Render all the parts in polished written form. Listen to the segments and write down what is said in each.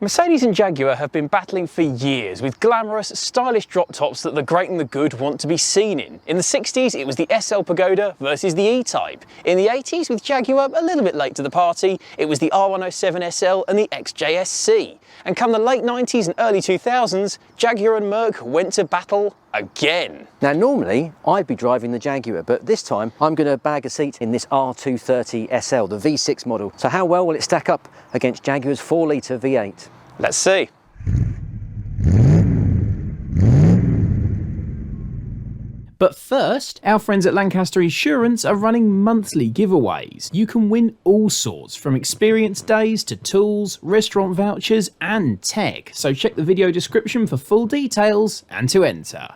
Mercedes and Jaguar have been battling for years with glamorous, stylish drop tops that the great and the good want to be seen in. In the 60s, it was the SL Pagoda versus the E-Type. In the 80s, with Jaguar a little bit late to the party, it was the R107 SL and the XJ-SC. And come the late 90s and early 2000s, Jaguar and Merc went to battle again. Now normally I'd be driving the Jaguar, but this time I'm going to bag a seat in this R230 SL, the V6 model. So how well will it stack up against Jaguar's 4-litre V8? Let's see. But first, our friends at Lancaster Insurance are running monthly giveaways. You can win all sorts, from experience days to tools, restaurant vouchers and tech. So check the video description for full details and to enter.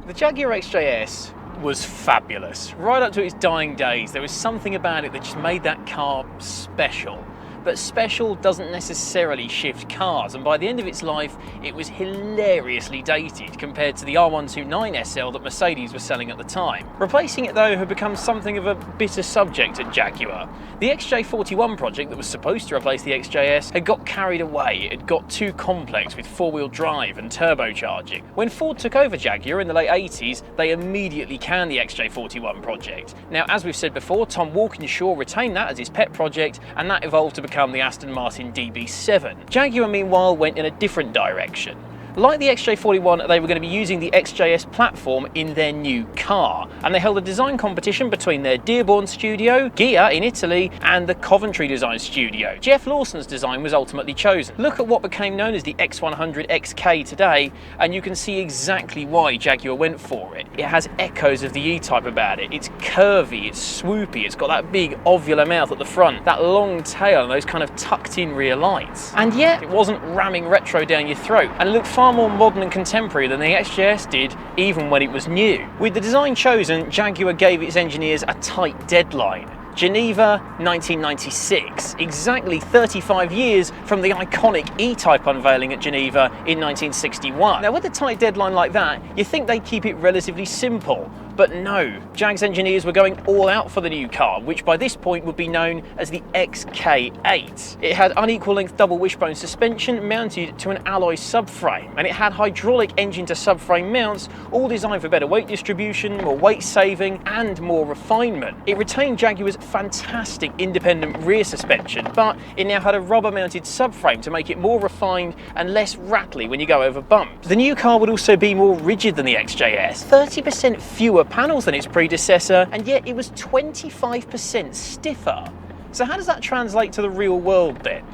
The Jaguar XJ-S was fabulous. Right up to its dying days, there was something about it that just made that car special. But special doesn't necessarily shift cars, and by the end of its life, it was hilariously dated compared to the R129 SL that Mercedes was selling at the time. Replacing it though had become something of a bitter subject at Jaguar. The XJ41 project that was supposed to replace the XJ-S had got carried away. It had got too complex with four-wheel drive and turbocharging. When Ford took over Jaguar in the late 80s, they immediately canned the XJ41 project. Now, as we've said before, Tom Walkinshaw retained that as his pet project, and that evolved to become the Aston Martin DB7. Jaguar meanwhile went in a different direction. Like the XJ41, they were going to be using the XJ-S platform in their new car, and they held a design competition between their Dearborn studio, Ghia in Italy, and the Coventry design studio. Jeff Lawson's design was ultimately chosen. Look at what became known as the X100 XK today, and you can see exactly why Jaguar went for it. It has echoes of the E-Type about it. It's curvy, it's swoopy, it's got that big ovular mouth at the front, that long tail and those kind of tucked in rear lights. And yet, it wasn't ramming retro down your throat, and looked far more modern and contemporary than the XJ-S did even when it was new. With the design chosen, Jaguar gave its engineers a tight deadline. Geneva 1996, exactly 35 years from the iconic E-Type unveiling at Geneva in 1961. Now with a tight deadline like that, you think they'd keep it relatively simple. But no, Jag's engineers were going all out for the new car, which by this point would be known as the XK8. It had unequal length double wishbone suspension mounted to an alloy subframe, and it had hydraulic engine to subframe mounts, all designed for better weight distribution, more weight saving and more refinement. It retained Jaguar's fantastic independent rear suspension, but it now had a rubber mounted subframe to make it more refined and less rattly when you go over bumps. The new car would also be more rigid than the XJ-S, 30% fewer panels than its predecessor, and yet it was 25% stiffer. So how does that translate to the real world then?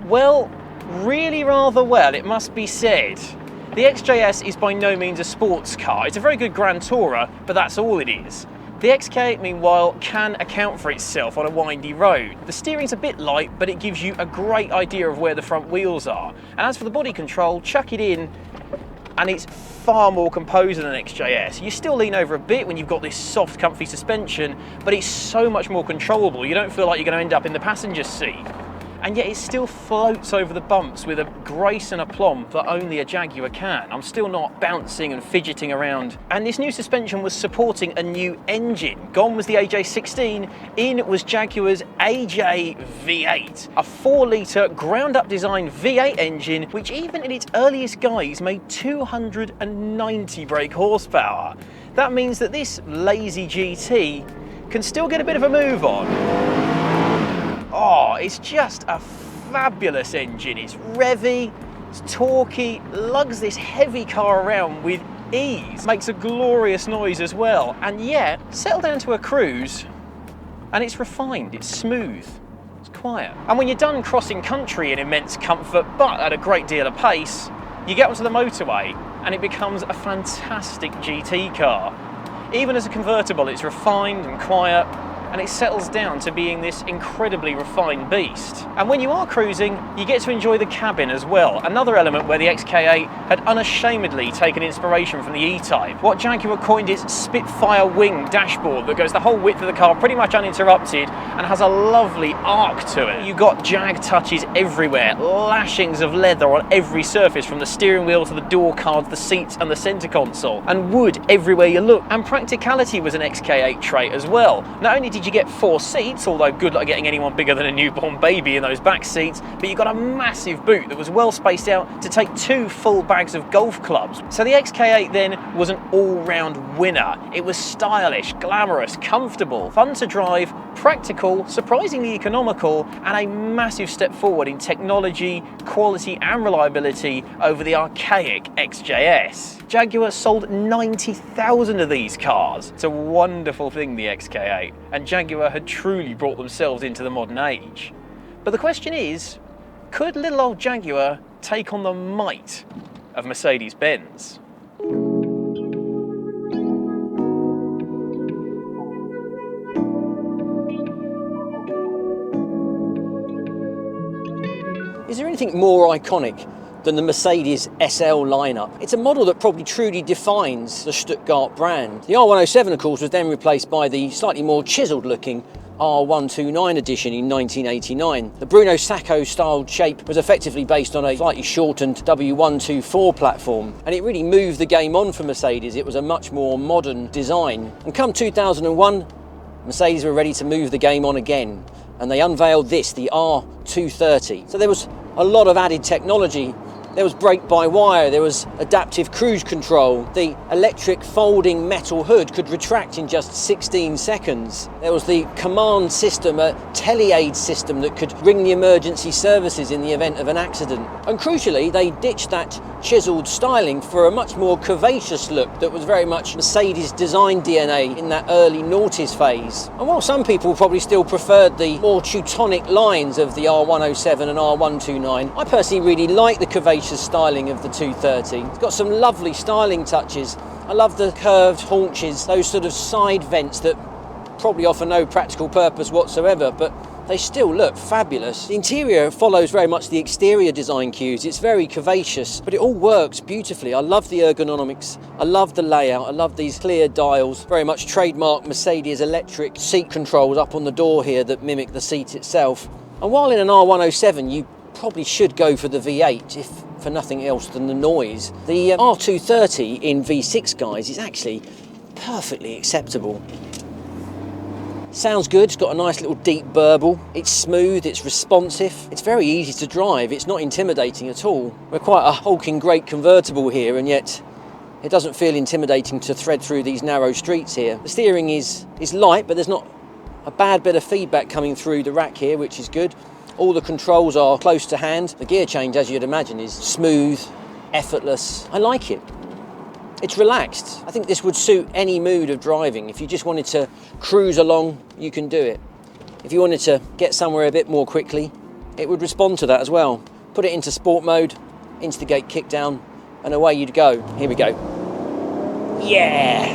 Well, really rather well, it must be said. The XJ-S is by no means a sports car. It's a very good Grand Tourer, but that's all it is. The XK8, meanwhile, can account for itself on a windy road. The steering's a bit light, but it gives you a great idea of where the front wheels are. And as for the body control, chuck it in, and it's far more composed than an XJ-S. You still lean over a bit when you've got this soft, comfy suspension, but it's so much more controllable. You don't feel like you're going to end up in the passenger seat. And yet it still floats over the bumps with a grace and aplomb that only a Jaguar can. I'm still not bouncing and fidgeting around. And this new suspension was supporting a new engine. Gone was the AJ16, in was Jaguar's AJ V8, a 4-litre ground-up design V8 engine, which even in its earliest guise made 290 brake horsepower. That means that this lazy GT can still get a bit of a move on. Oh, it's just a fabulous engine. It's revvy, it's torquey, lugs this heavy car around with ease, makes a glorious noise as well, and yet settle down to a cruise and it's refined, it's smooth, it's quiet. And when you're done crossing country in immense comfort but at a great deal of pace, you get onto the motorway and it becomes a fantastic GT car. Even as a convertible, it's refined and quiet, and it settles down to being this incredibly refined beast. And when you are cruising, you get to enjoy the cabin as well, another element where the XK8 had unashamedly taken inspiration from the E-Type. What Jaguar coined its Spitfire wing dashboard that goes the whole width of the car pretty much uninterrupted and has a lovely arc to it. You got Jag touches everywhere, lashings of leather on every surface from the steering wheel to the door cards, the seats and the centre console, and wood everywhere you look. And practicality was an XK8 trait as well. Not only did you get 4 seats, although good luck getting anyone bigger than a newborn baby in those back seats, but you got a massive boot that was well spaced out to take 2 full bags of golf clubs. So the XK8 then was an all-round winner. It was stylish, glamorous, comfortable, fun to drive, practical, surprisingly economical, and a massive step forward in technology, quality and reliability over the archaic XJ-S. Jaguar sold 90,000 of these cars. It's a wonderful thing, the XK8, and Jaguar had truly brought themselves into the modern age. But the question is, could little old Jaguar take on the might of Mercedes Benz? Is there anything more iconic than the Mercedes SL lineup? It's a model that probably truly defines the Stuttgart brand. The R107, of course, was then replaced by the slightly more chiselled looking R129 edition in 1989. The Bruno Sacco styled shape was effectively based on a slightly shortened W124 platform, and it really moved the game on for Mercedes. It was a much more modern design. And come 2001, Mercedes were ready to move the game on again, and they unveiled this, the R230. So there was a lot of added technology. There was brake-by-wire, there was adaptive cruise control, the electric folding metal hood could retract in just 16 seconds. There was the command system, a tele-aid system that could ring the emergency services in the event of an accident. And crucially, they ditched that chiselled styling for a much more curvaceous look that was very much Mercedes design DNA in that early noughties phase. And while some people probably still preferred the more Teutonic lines of the R107 and R129, I personally really like the curvaceous styling of the 230. It's got some lovely styling touches. I love the curved haunches, those sort of side vents that probably offer no practical purpose whatsoever, but they still look fabulous. The interior follows very much the exterior design cues. It's very curvaceous, but it all works beautifully. I love the ergonomics, I love the layout, I love these clear dials, very much trademark Mercedes electric seat controls up on the door here that mimic the seat itself. And while in an R107 you probably should go for the V8, if for nothing else than the noise, the R230 in V6, guys, is actually perfectly acceptable. Sounds good, it's got a nice little deep burble, it's smooth, it's responsive, it's very easy to drive, it's not intimidating at all. We're quite a hulking great convertible here, and yet it doesn't feel intimidating to thread through these narrow streets here. The steering is light, but there's not a bad bit of feedback coming through the rack here, which is good. All the controls are close to hand. The gear change, as you'd imagine, is smooth, effortless. I like it. It's relaxed. I think this would suit any mood of driving. If you just wanted to cruise along, you can do it. If you wanted to get somewhere a bit more quickly, it would respond to that as well. Put it into sport mode, instigate kickdown, and away you'd go. Here we go. Yeah!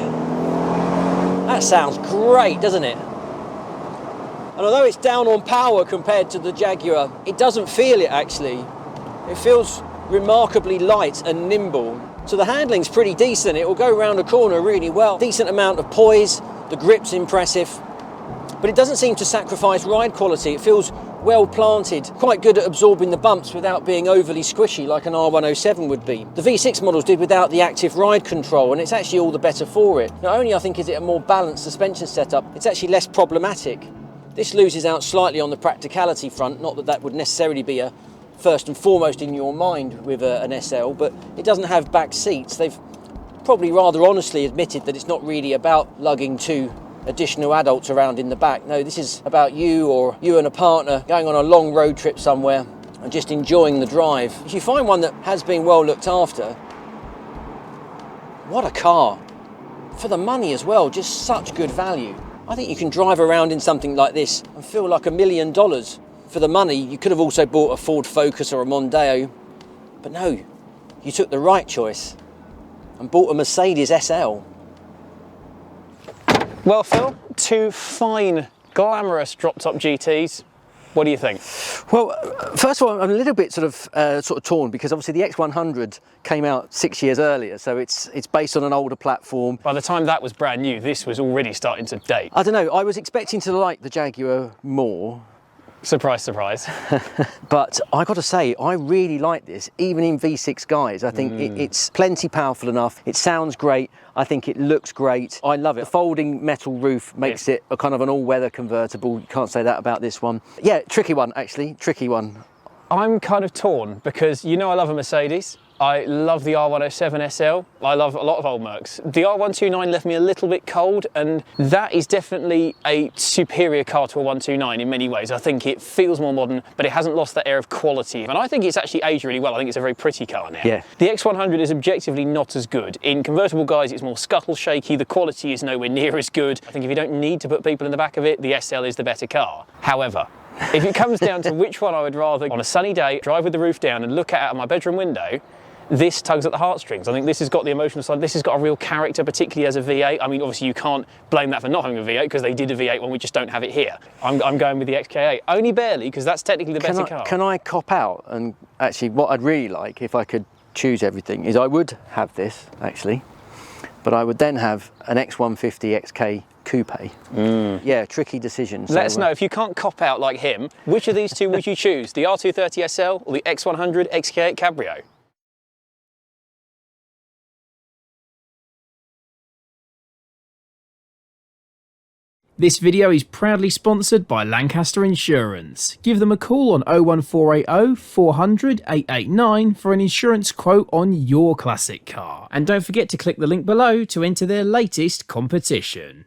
That sounds great, doesn't it? And although it's down on power compared to the Jaguar, it doesn't feel it actually. It feels remarkably light and nimble. So the handling's pretty decent. It will go around a corner really well. Decent amount of poise, the grip's impressive, but it doesn't seem to sacrifice ride quality. It feels well planted, quite good at absorbing the bumps without being overly squishy like an R107 would be. The V6 models did without the active ride control, and it's actually all the better for it. Not only I think is it a more balanced suspension setup, it's actually less problematic. This loses out slightly on the practicality front, not that that would necessarily be a first and foremost in your mind with an SL, but it doesn't have back seats. They've probably rather honestly admitted that it's not really about lugging 2 additional adults around in the back. No, this is about you or you and a partner going on a long road trip somewhere and just enjoying the drive. If you find one that has been well looked after, what a car. For the money as well, just such good value. I think you can drive around in something like this and feel like $1 million. For the money, you could have also bought a Ford Focus or a Mondeo, but no, you took the right choice and bought a Mercedes SL. Well, Phil, 2 fine glamorous drop-top GTs. What do you think? Well, first of all, I'm a little bit sort of torn, because obviously the X100 came out 6 years earlier, so it's based on an older platform. By the time that was brand new, this was already starting to date. I don't know, I was expecting to like the Jaguar more. Surprise, surprise. But I got to say, I really like this, even in V6 guys. I think it's plenty powerful enough. It sounds great. I think it looks great. I love it. The folding metal roof makes it a kind of an all-weather convertible. You can't say that about this one. Yeah, tricky one, actually, tricky one. I'm kind of torn because, you know, I love a Mercedes. I love the R107 SL. I love a lot of old Mercs. The R129 left me a little bit cold, and that is definitely a superior car to a 129 in many ways. I think it feels more modern, but it hasn't lost that air of quality. And I think it's actually aged really well. I think it's a very pretty car now. Yeah. The X100 is objectively not as good. In convertible guys, it's more scuttle shaky. The quality is nowhere near as good. I think if you don't need to put people in the back of it, the SL is the better car. However, if it comes down to which one I would rather, on a sunny day, drive with the roof down and look out of my bedroom window, this tugs at the heartstrings. I think this has got the emotional side. This has got a real character, particularly as a V8. I mean, obviously you can't blame that for not having a V8, because they did a V8 one, we just don't have it here. I'm going with the XK8, only barely, because that's technically the better car. Can I cop out? And actually, what I'd really like, if I could choose everything, is I would have this, actually, but I would then have an X150 XK coupe. Yeah, tricky decision. Let us know, if you can't cop out like him, which of these two would you choose? The R230 SL or the X100 XK8 Cabrio? This video is proudly sponsored by Lancaster Insurance. Give them a call on 01480 400 889 for an insurance quote on your classic car. And don't forget to click the link below to enter their latest competition.